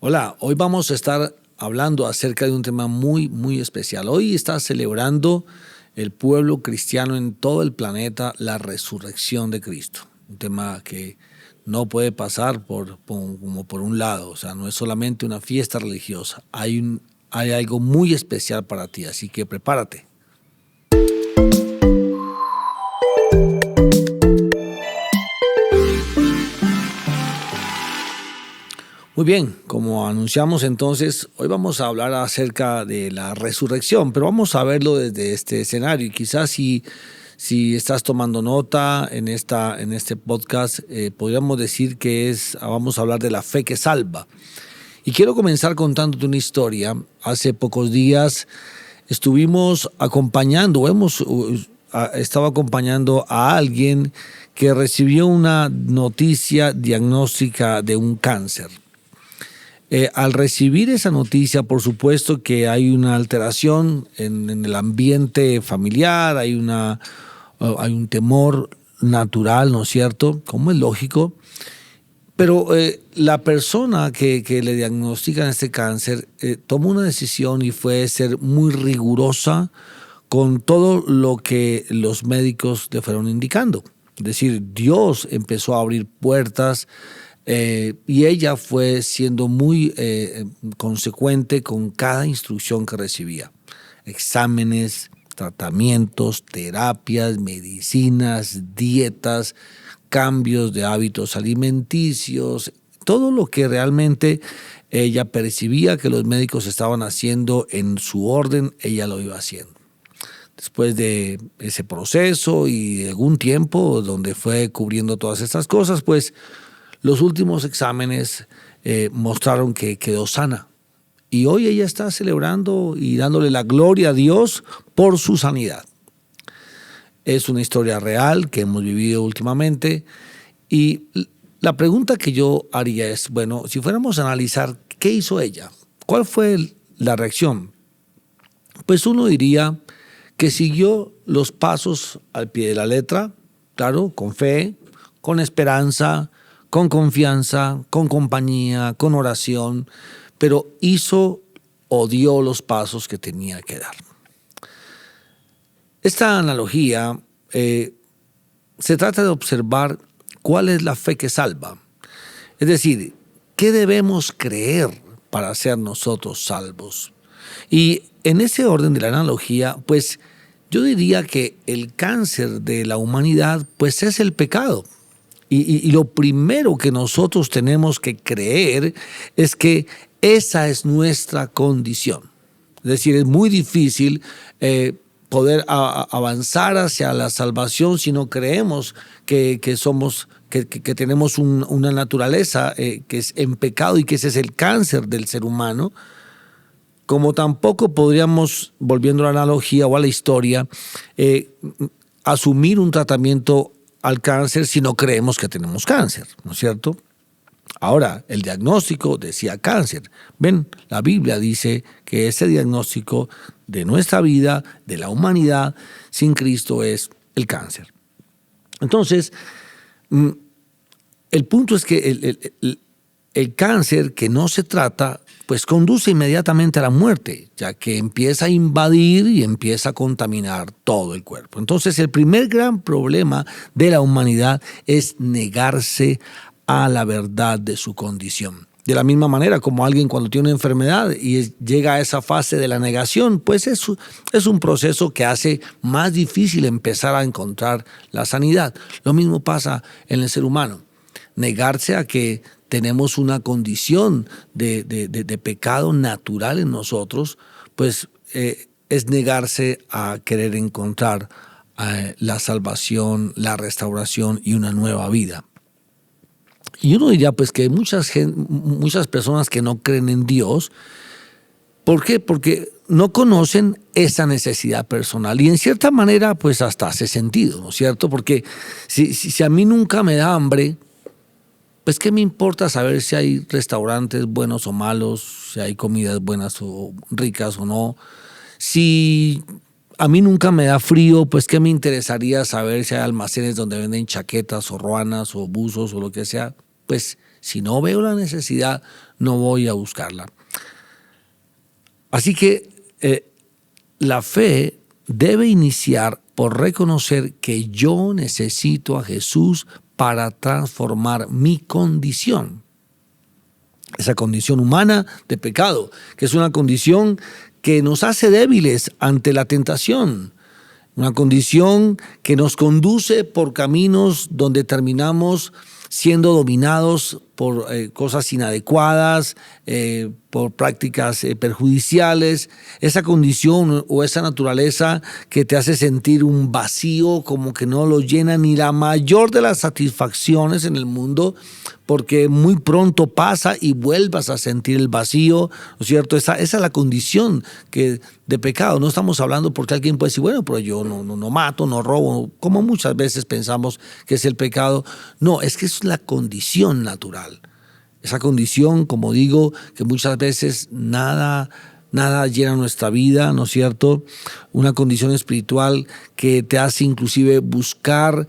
Hola, hoy vamos a estar hablando acerca de un tema muy especial. Hoy está celebrando el pueblo cristiano en todo el planeta la resurrección de Cristo. Un tema que no puede pasar como por un lado. O sea, no es solamente una fiesta religiosa. Hay algo muy especial para ti, así que prepárate. Muy bien, como anunciamos entonces, hoy vamos a hablar acerca de la resurrección, pero vamos a verlo desde este escenario. Y quizás si estás tomando nota en este podcast, podríamos decir que vamos a hablar de la fe que salva. Y quiero comenzar contándote una historia. Hace pocos días estuvimos estado acompañando a alguien que recibió una noticia diagnóstica de un cáncer. Al recibir esa noticia, por supuesto que hay una alteración en el ambiente familiar, hay un temor natural, ¿no es cierto? Como es lógico. Pero la persona que le diagnostican este cáncer tomó una decisión y fue ser muy rigurosa con todo lo que los médicos le fueron indicando. Es decir, Dios empezó a abrir puertas y ella fue siendo muy consecuente con cada instrucción que recibía. Exámenes, tratamientos, terapias, medicinas, dietas, cambios de hábitos alimenticios, todo lo que realmente ella percibía que los médicos estaban haciendo en su orden, ella lo iba haciendo. Después de ese proceso y de algún tiempo donde fue cubriendo todas estas cosas, pues los últimos exámenes mostraron que quedó sana. Y hoy ella está celebrando y dándole la gloria a Dios por su sanidad. Es una historia real que hemos vivido últimamente. Y la pregunta que yo haría es, bueno, si fuéramos a analizar qué hizo ella, ¿cuál fue la reacción? Pues uno diría que siguió los pasos al pie de la letra, claro, con fe, con esperanza, con confianza, con compañía, con oración, pero hizo o dio los pasos que tenía que dar. Esta analogía se trata de observar cuál es la fe que salva. Es decir, ¿qué debemos creer para ser nosotros salvos? Y en ese orden de la analogía, pues yo diría que el cáncer de la humanidad pues es el pecado. Y lo primero que nosotros tenemos que creer es que esa es nuestra condición. Es decir, es muy difícil poder avanzar hacia la salvación si no creemos que tenemos una naturaleza que es en pecado y que ese es el cáncer del ser humano. Como tampoco podríamos, volviendo a la analogía o a la historia, asumir un tratamiento al cáncer si no creemos que tenemos cáncer, ¿no es cierto? Ahora, el diagnóstico decía cáncer. Ven, la Biblia dice que ese diagnóstico de nuestra vida, de la humanidad, sin Cristo es el cáncer. Entonces, el punto es que el cáncer que no se trata, pues conduce inmediatamente a la muerte, ya que empieza a invadir y empieza a contaminar todo el cuerpo. Entonces, el primer gran problema de la humanidad es negarse a la verdad de su condición. De la misma manera como alguien cuando tiene una enfermedad y llega a esa fase de la negación, pues es un proceso que hace más difícil empezar a encontrar la sanidad. Lo mismo pasa en el ser humano. Negarse a que tenemos una condición de pecado natural en nosotros, pues es negarse a querer encontrar la salvación, la restauración y una nueva vida. Y uno diría pues que hay muchas personas que no creen en Dios. ¿Por qué? Porque no conocen esa necesidad personal. Y en cierta manera pues hasta hace sentido, ¿no es cierto? Porque si a mí nunca me da hambre, pues ¿qué me importa saber si hay restaurantes buenos o malos, si hay comidas buenas o ricas o no? Si a mí nunca me da frío, pues ¿qué me interesaría saber si hay almacenes donde venden chaquetas o ruanas o buzos o lo que sea? Pues Si no veo la necesidad, no voy a buscarla. Así que la fe debe iniciar por reconocer que yo necesito a Jesús para transformar mi condición. Esa condición humana de pecado, que es una condición que nos hace débiles ante la tentación. Una condición que nos conduce por caminos donde terminamos siendo dominados por cosas inadecuadas, por prácticas perjudiciales, esa condición o esa naturaleza que te hace sentir un vacío, como que no lo llena ni la mayor de las satisfacciones en el mundo, porque muy pronto pasa y vuelvas a sentir el vacío, ¿no es cierto? Esa es la condición de pecado. No estamos hablando porque alguien puede decir, bueno, pero yo no mato, no robo, como muchas veces pensamos que es el pecado. No, es que es la condición natural. Esa condición, como digo, que muchas veces nada llena nuestra vida, ¿no es cierto? Una condición espiritual que te hace inclusive buscar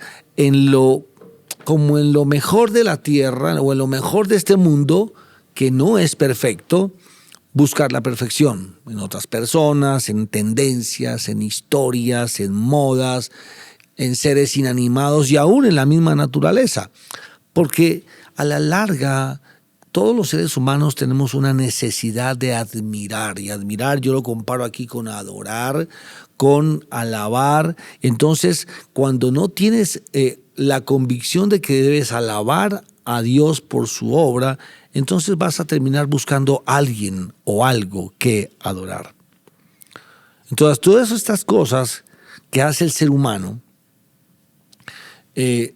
como en lo mejor de la tierra o en lo mejor de este mundo, que no es perfecto, buscar la perfección en otras personas, en tendencias, en historias, en modas, en seres inanimados y aún en la misma naturaleza. Porque a la larga, todos los seres humanos tenemos una necesidad de admirar. Y admirar yo lo comparo aquí con adorar, con alabar. Entonces, cuando no tienes la convicción de que debes alabar a Dios por su obra, entonces vas a terminar buscando a alguien o algo que adorar. Entonces, todas estas cosas que hace el ser humano,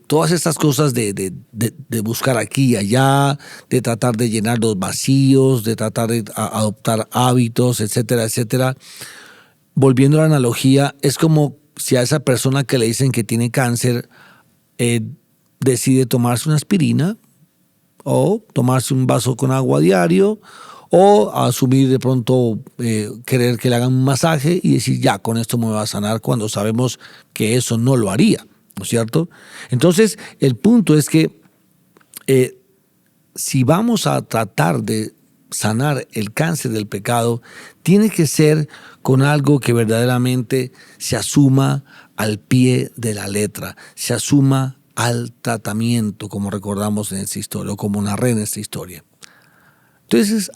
todas estas cosas de buscar aquí y allá, de tratar de llenar los vacíos, de tratar de adoptar hábitos, etcétera, etcétera. Volviendo a la analogía, es como si a esa persona que le dicen que tiene cáncer decide tomarse una aspirina o tomarse un vaso con agua diario o asumir de pronto querer que le hagan un masaje y decir ya, con esto me va a sanar, cuando sabemos que eso no lo haría, ¿no es cierto? Entonces, el punto es que si vamos a tratar de sanar el cáncer del pecado, tiene que ser con algo que verdaderamente se asuma al pie de la letra, se asuma al tratamiento, como recordamos en esta historia, o como narré en esta historia. Entonces,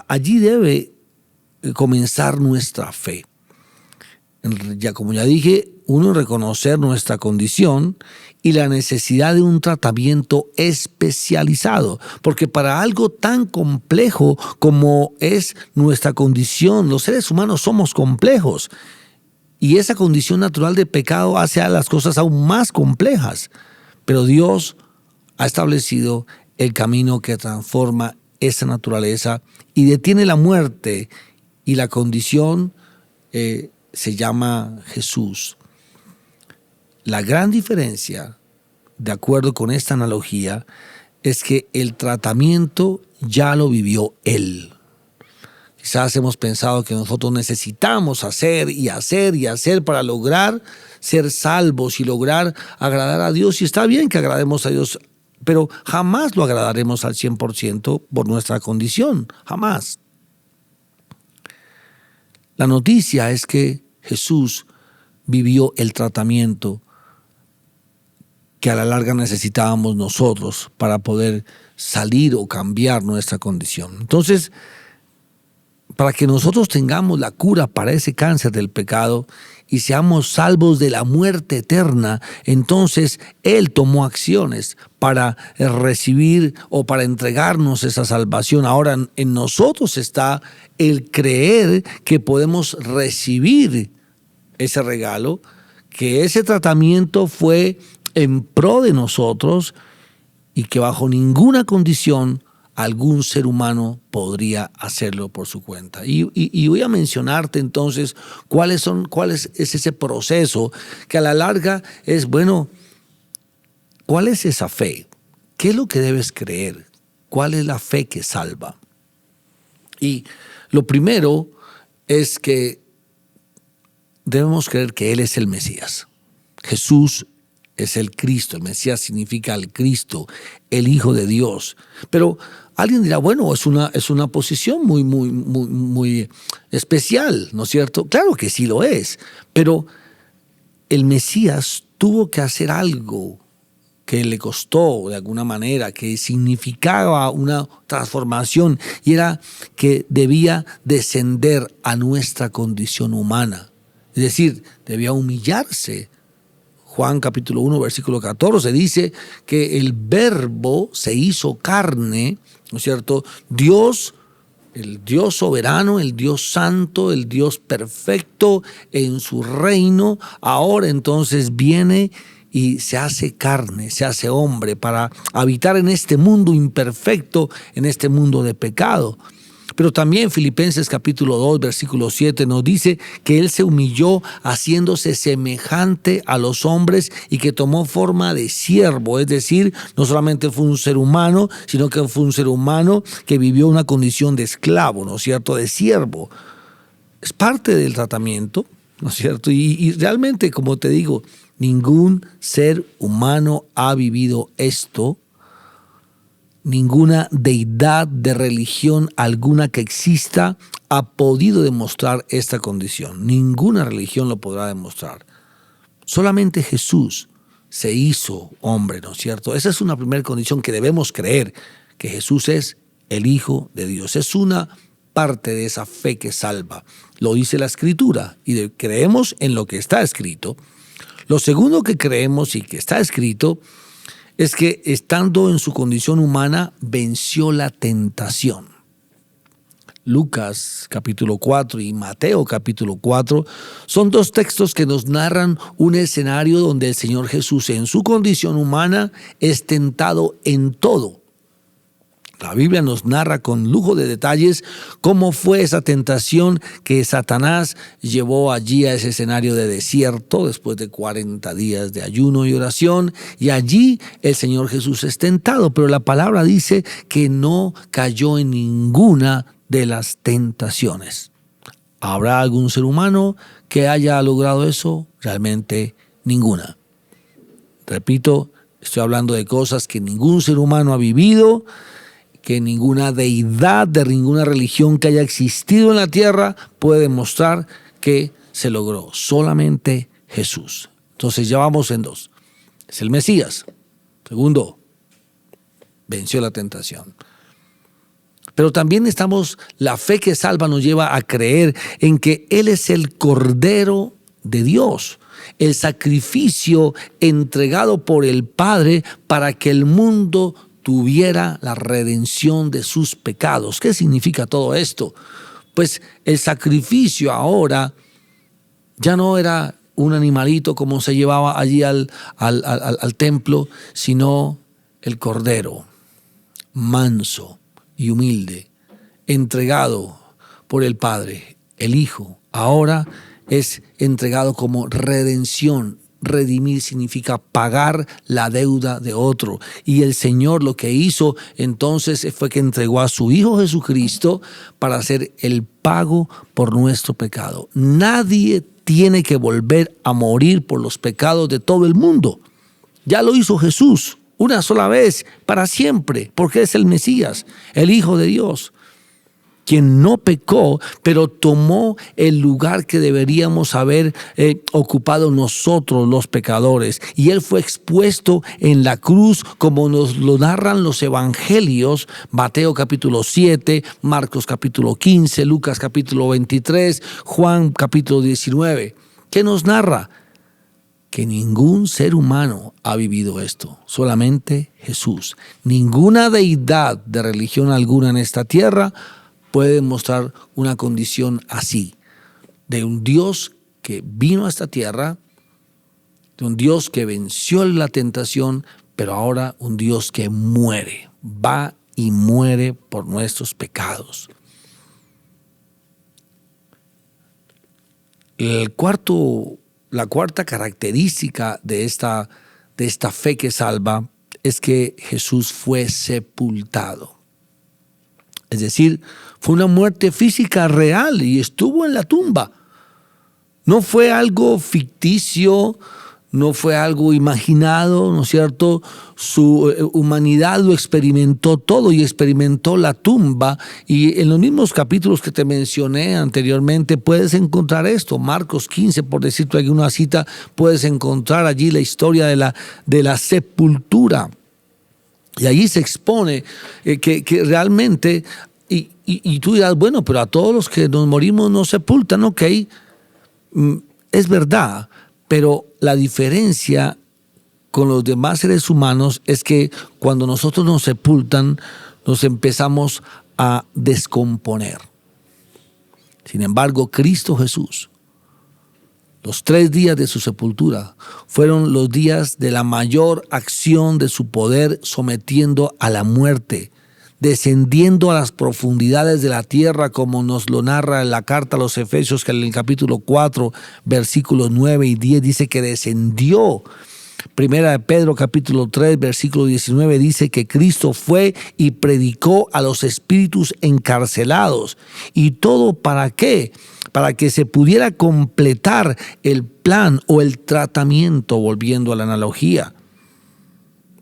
allí debe comenzar nuestra fe. Como ya dije, uno, reconocer nuestra condición y la necesidad de un tratamiento especializado, porque para algo tan complejo como es nuestra condición, los seres humanos somos complejos, y esa condición natural de pecado hace a las cosas aún más complejas, pero Dios ha establecido el camino que transforma esa naturaleza y detiene la muerte, y la condición se llama Jesús. La gran diferencia, de acuerdo con esta analogía, es que el tratamiento ya lo vivió Él. Quizás hemos pensado que nosotros necesitamos hacer y hacer y hacer para lograr ser salvos y lograr agradar a Dios. Y está bien que agrademos a Dios, pero jamás lo agradaremos al 100% por nuestra condición, jamás. La noticia es que Jesús vivió el tratamiento que a la larga necesitábamos nosotros para poder salir o cambiar nuestra condición. Entonces, para que nosotros tengamos la cura para ese cáncer del pecado y seamos salvos de la muerte eterna, entonces Él tomó acciones para recibir o para entregarnos esa salvación. Ahora en nosotros está el creer que podemos recibir ese regalo, que ese tratamiento fue en pro de nosotros y que bajo ninguna condición algún ser humano podría hacerlo por su cuenta. Y voy a mencionarte entonces cuál es ese proceso que a la larga es, bueno, ¿cuál es esa fe? ¿Qué es lo que debes creer? ¿Cuál es la fe que salva? Y lo primero es que debemos creer que Él es el Mesías. Jesús es el Cristo. El Mesías significa el Cristo, el Hijo de Dios. Pero alguien dirá, bueno, es una posición muy especial, ¿no es cierto? Claro que sí lo es, pero el Mesías tuvo que hacer algo que le costó de alguna manera, que significaba una transformación, y era que debía descender a nuestra condición humana. Es decir, debía humillarse. Juan capítulo 1, versículo 14 dice que el Verbo se hizo carne, ¿no es cierto? Dios, el Dios soberano, el Dios santo, el Dios perfecto en su reino, ahora entonces viene y se hace carne, se hace hombre para habitar en este mundo imperfecto, en este mundo de pecado. Pero también Filipenses capítulo 2, versículo 7 nos dice que Él se humilló haciéndose semejante a los hombres y que tomó forma de siervo. Es decir, no solamente fue un ser humano, sino que fue un ser humano que vivió una condición de esclavo, ¿no es cierto?, de siervo. Es parte del tratamiento, ¿no es cierto? Y realmente, como te digo, ningún ser humano ha vivido esto. Ninguna deidad de religión alguna que exista ha podido demostrar esta condición. Ninguna religión lo podrá demostrar. Solamente Jesús se hizo hombre, ¿no es cierto? Esa es una primera condición que debemos creer, que Jesús es el Hijo de Dios. Es una parte de esa fe que salva. Lo dice la Escritura y creemos en lo que está escrito. Lo segundo que creemos y que está escrito es que estando en su condición humana venció la tentación. Lucas capítulo 4 y Mateo capítulo 4 son dos textos que nos narran un escenario donde el Señor Jesús en su condición humana es tentado en todo. La Biblia nos narra con lujo de detalles cómo fue esa tentación que Satanás llevó allí a ese escenario de desierto después de 40 días de ayuno y oración. Y allí el Señor Jesús es tentado, pero la palabra dice que no cayó en ninguna de las tentaciones. ¿Habrá algún ser humano que haya logrado eso? Realmente ninguna. Repito, estoy hablando de cosas que ningún ser humano ha vivido, que ninguna deidad de ninguna religión que haya existido en la tierra puede demostrar que se logró. Solamente Jesús. Entonces ya vamos en dos. Es el Mesías. Segundo, venció la tentación. Pero también la fe que salva nos lleva a creer en que Él es el Cordero de Dios, el sacrificio entregado por el Padre para que el mundo tuviera la redención de sus pecados. ¿Qué significa todo esto? Pues el sacrificio ahora ya no era un animalito como se llevaba allí al templo, sino el Cordero, manso y humilde, entregado por el Padre. El Hijo ahora es entregado como redención. Redimir significa pagar la deuda de otro. Y el Señor lo que hizo entonces fue que entregó a su Hijo Jesucristo para hacer el pago por nuestro pecado. Nadie tiene que volver a morir por los pecados de todo el mundo. Ya lo hizo Jesús una sola vez, para siempre, porque es el Mesías, el Hijo de Dios, quien no pecó, pero tomó el lugar que deberíamos haber ocupado nosotros los pecadores. Y Él fue expuesto en la cruz como nos lo narran los evangelios, Mateo capítulo 7, Marcos capítulo 15, Lucas capítulo 23, Juan capítulo 19. ¿Qué nos narra? Que ningún ser humano ha vivido esto, solamente Jesús. Ninguna deidad de religión alguna en esta tierra puede mostrar una condición así, de un Dios que vino a esta tierra, de un Dios que venció la tentación, pero ahora un Dios que muere, va y muere por nuestros pecados. La cuarta característica de esta fe que salva es que Jesús fue sepultado. Es decir, fue una muerte física real y estuvo en la tumba. No fue algo ficticio, no fue algo imaginado, ¿no es cierto? Su humanidad lo experimentó todo y experimentó la tumba. Y en los mismos capítulos que te mencioné anteriormente puedes encontrar esto. Marcos 15, por decirte alguna cita, puedes encontrar allí la historia de la sepultura. Y allí se expone que realmente, y tú dirás, bueno, pero a todos los que nos morimos nos sepultan, ok, es verdad, pero la diferencia con los demás seres humanos es que cuando nosotros nos sepultan, nos empezamos a descomponer. Sin embargo, Cristo Jesús, los 3 días de su sepultura fueron los días de la mayor acción de su poder, sometiendo a la muerte, descendiendo a las profundidades de la tierra, como nos lo narra en la carta a los Efesios, que en el capítulo 4, versículos 9 y 10 dice que descendió. Primera de Pedro, capítulo 3, versículo 19 dice que Cristo fue y predicó a los espíritus encarcelados. ¿Y todo para qué? Para que se pudiera completar el plan o el tratamiento, volviendo a la analogía.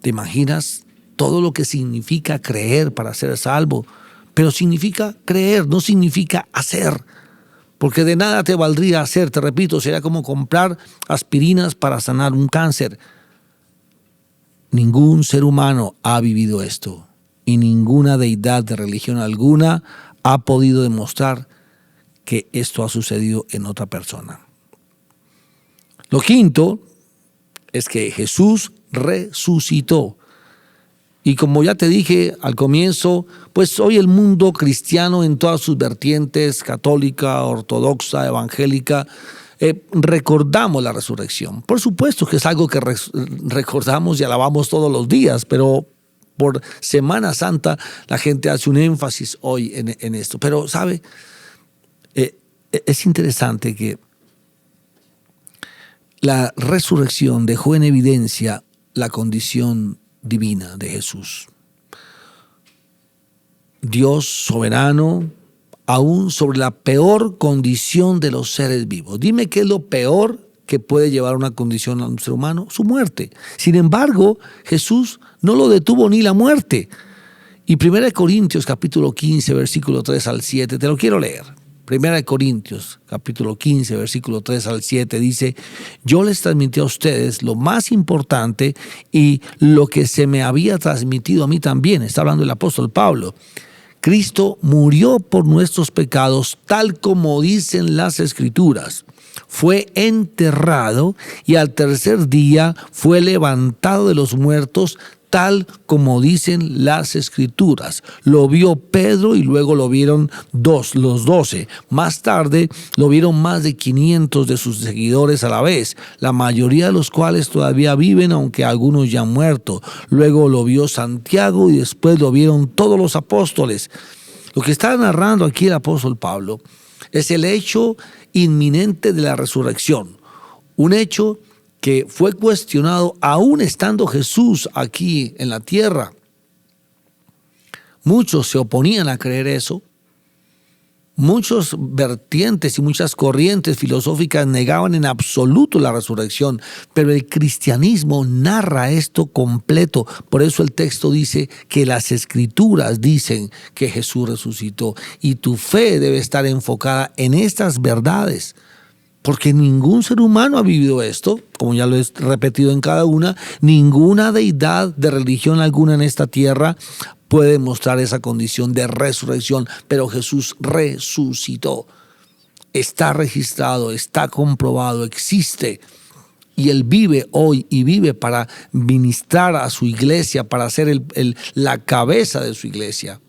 ¿Te imaginas todo lo que significa creer para ser salvo? Pero significa creer, no significa hacer. Porque de nada te valdría hacer, te repito, sería como comprar aspirinas para sanar un cáncer. Ningún ser humano ha vivido esto y ninguna deidad de religión alguna ha podido demostrar que esto ha sucedido en otra persona. Lo quinto es que Jesús resucitó. Y como ya te dije al comienzo, pues hoy el mundo cristiano en todas sus vertientes, católica, ortodoxa, evangélica, recordamos la resurrección. Por supuesto que es algo que recordamos y alabamos todos los días, pero por Semana Santa la gente hace un énfasis hoy en esto. Pero, ¿sabe? Es interesante que la resurrección dejó en evidencia la condición divina de Jesús. Dios soberano, aún sobre la peor condición de los seres vivos. Dime qué es lo peor que puede llevar a una condición a un ser humano: su muerte. Sin embargo, Jesús no lo detuvo ni la muerte. Y 1 Corintios capítulo 15, versículo 3 al 7, te lo quiero leer. 1 Corintios capítulo 15, versículo 3 al 7 dice: yo les transmití a ustedes lo más importante y lo que se me había transmitido a mí también. Está hablando el apóstol Pablo. Cristo murió por nuestros pecados, tal como dicen las Escrituras. Fue enterrado y al tercer día fue levantado de los muertos, tal como dicen las Escrituras. Lo vio Pedro y luego lo vieron los 12. Más tarde lo vieron más de 500 de sus seguidores a la vez, la mayoría de los cuales todavía viven, aunque algunos ya han muerto. Luego lo vio Santiago y después lo vieron todos los apóstoles. Lo que está narrando aquí el apóstol Pablo es el hecho inminente de la resurrección, un hecho que fue cuestionado aún estando Jesús aquí en la tierra. Muchos se oponían a creer eso. Muchos vertientes y muchas corrientes filosóficas negaban en absoluto la resurrección, pero el cristianismo narra esto completo. Por eso el texto dice que las Escrituras dicen que Jesús resucitó, y tu fe debe estar enfocada en estas verdades. Porque ningún ser humano ha vivido esto, como ya lo he repetido en cada una. Ninguna deidad de religión alguna en esta tierra puede mostrar esa condición de resurrección, pero Jesús resucitó. Está registrado, está comprobado, existe. Y Él vive hoy y vive para ministrar a su iglesia, para ser la cabeza de su iglesia.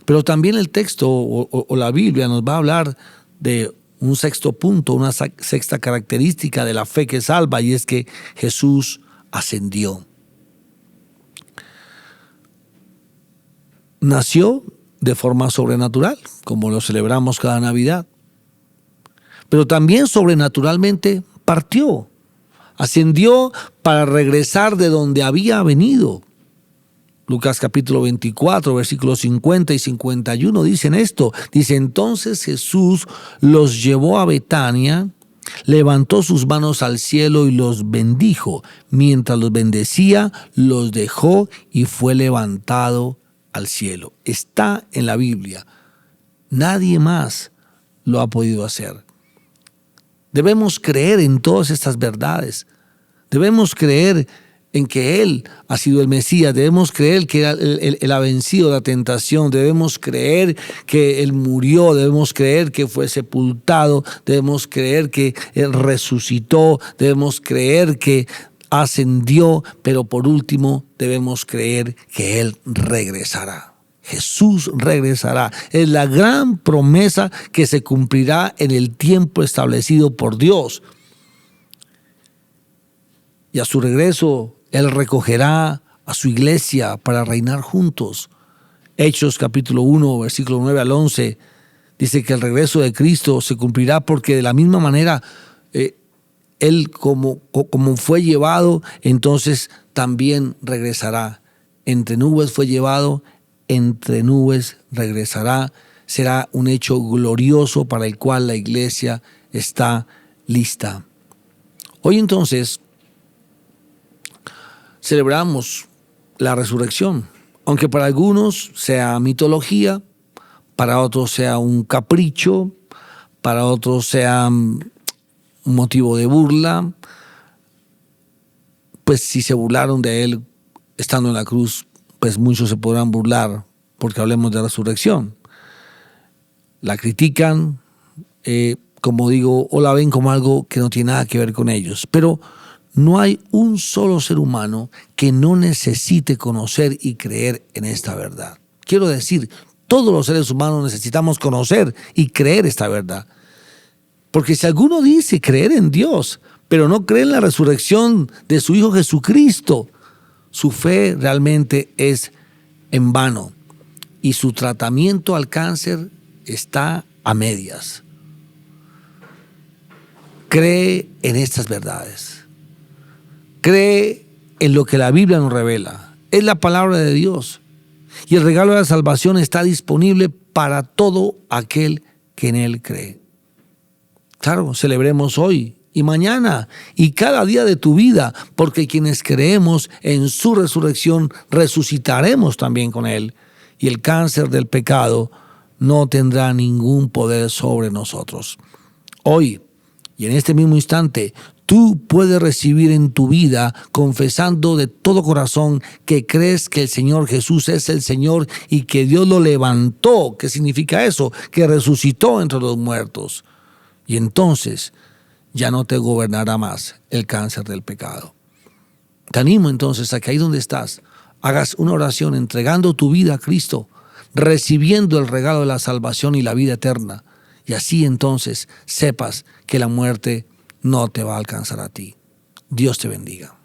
Pero también el texto o la Biblia nos va a hablar de un sexto punto, una sexta característica de la fe que salva, y es que Jesús ascendió. Nació de forma sobrenatural, como lo celebramos cada Navidad, pero también sobrenaturalmente partió, ascendió para regresar de donde había venido. Lucas capítulo 24, versículos 50 y 51 dicen esto. Dice: entonces Jesús los llevó a Betania, Levantó sus manos al cielo y los bendijo. Mientras los bendecía, los dejó y fue levantado al cielo. Está en la Biblia. Nadie más lo ha podido hacer. Debemos creer en todas estas verdades. Debemos creer en que Él ha sido el Mesías. Debemos creer que Él ha vencido la tentación. Debemos creer que Él murió. Debemos creer que fue sepultado. Debemos creer que Él resucitó. Debemos creer que ascendió. Pero por último, debemos creer que Él regresará. Jesús regresará. Es la gran promesa que se cumplirá en el tiempo establecido por Dios. Y a su regreso, Él recogerá a su iglesia para reinar juntos. Hechos capítulo 1, versículo 9 al 11, dice que el regreso de Cristo se cumplirá porque de la misma manera Él como fue llevado, entonces también regresará. Entre nubes fue llevado, entre nubes regresará. Será un hecho glorioso para el cual la iglesia está lista. Hoy entonces celebramos la resurrección, aunque para algunos sea mitología, para otros sea un capricho, para otros sea un motivo de burla. Pues si se burlaron de Él estando en la cruz, pues muchos se podrán burlar porque hablemos de resurrección. La critican, como digo, o la ven como algo que no tiene nada que ver con ellos. Pero no hay un solo ser humano que no necesite conocer y creer en esta verdad. Quiero decir, todos los seres humanos necesitamos conocer y creer esta verdad. Porque si alguno dice creer en Dios, pero no cree en la resurrección de su Hijo Jesucristo, su fe realmente es en vano y su tratamiento al cáncer está a medias. Cree en estas verdades. Cree en lo que la Biblia nos revela. Es la palabra de Dios. Y el regalo de la salvación está disponible para todo aquel que en Él cree. Claro, celebremos hoy y mañana y cada día de tu vida, porque quienes creemos en su resurrección resucitaremos también con Él. Y el cáncer del pecado no tendrá ningún poder sobre nosotros. Hoy y en este mismo instante, tú puedes recibir en tu vida confesando de todo corazón que crees que el Señor Jesús es el Señor y que Dios lo levantó. ¿Qué significa eso? Que resucitó entre los muertos. Y entonces ya no te gobernará más el cáncer del pecado. Te animo entonces a que ahí donde estás, hagas una oración entregando tu vida a Cristo, recibiendo el regalo de la salvación y la vida eterna. Y así entonces sepas que la muerte no te va a alcanzar a ti. Dios te bendiga.